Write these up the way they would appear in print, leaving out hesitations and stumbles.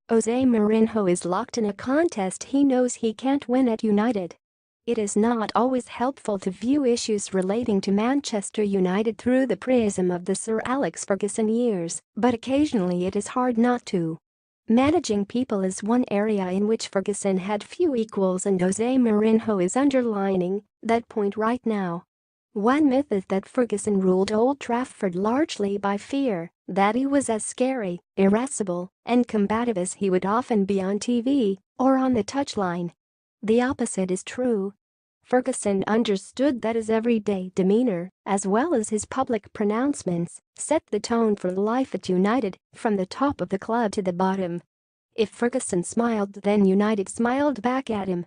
Jose Mourinho is locked in a contest he knows he can't win at United. It is not always helpful to view issues relating to Manchester United through the prism of the Sir Alex Ferguson years, but occasionally it is hard not to. Managing people is one area in which Ferguson had few equals, and Jose Mourinho is underlining that point right now. One myth is that Ferguson ruled Old Trafford largely by fear, that he was as scary, irascible, and combative as he would often be on TV or on the touchline. The opposite is true. Ferguson understood that his everyday demeanor, as well as his public pronouncements, set the tone for life at United, from the top of the club to the bottom. If Ferguson smiled, then United smiled back at him.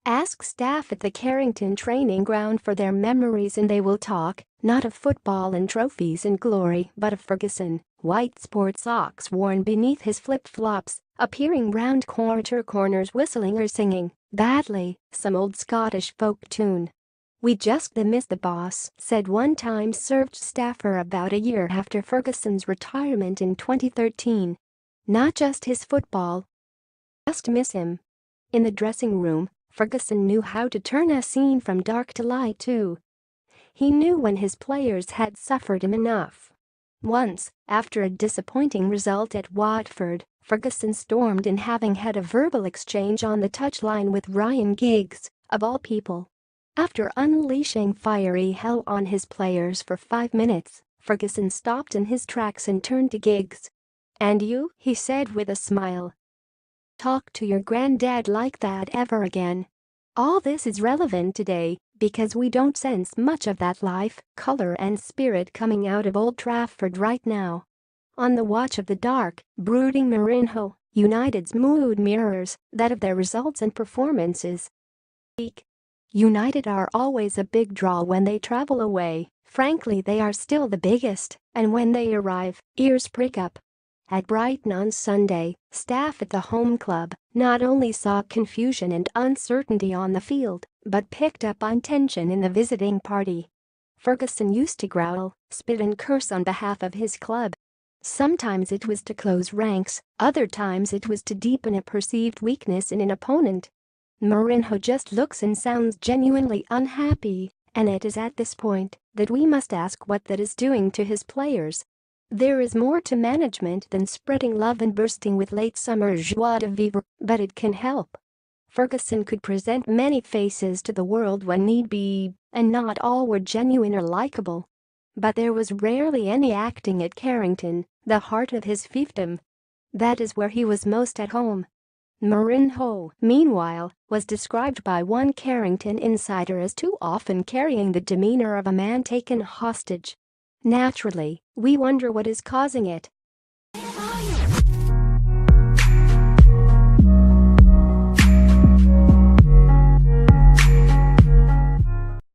Ask staff at the Carrington training ground for their memories and they will talk, not of football and trophies and glory, but of Ferguson, white sports socks worn beneath his flip-flops, appearing round quarter corners whistling or singing, badly, some old Scottish folk tune. "We just miss the boss," said one-time served staffer about a year after Ferguson's retirement in 2013. Not just his football. Just miss him. In the dressing room, Ferguson knew how to turn a scene from dark to light too. He knew when his players had suffered him enough. Once, after a disappointing result at Watford, Ferguson stormed in, having had a verbal exchange on the touchline with Ryan Giggs, of all people. After unleashing fiery hell on his players for 5 minutes, Ferguson stopped in his tracks and turned to Giggs. "And you," he said with a smile. "Talk to your granddad like that ever again." All this is relevant today because we don't sense much of that life, color and spirit coming out of Old Trafford right now. On the watch of the dark, brooding Mourinho, United's mood mirrors that of their results and performances. United are always a big draw when they travel away. Frankly, they are still the biggest, and when they arrive, ears prick up. At Brighton on Sunday, staff at the home club not only saw confusion and uncertainty on the field, but picked up on tension in the visiting party. Ferguson used to growl, spit and curse on behalf of his club. Sometimes it was to close ranks, other times it was to deepen a perceived weakness in an opponent. Mourinho just looks and sounds genuinely unhappy, and it is at this point that we must ask what that is doing to his players. There is more to management than spreading love and bursting with late summer joie de vivre, but it can help. Ferguson could present many faces to the world when need be, and not all were genuine or likable. But there was rarely any acting at Carrington, the heart of his fiefdom. That is where he was most at home. Mourinho, meanwhile, was described by one Carrington insider as too often carrying the demeanor of a man taken hostage. Naturally, we wonder what is causing it.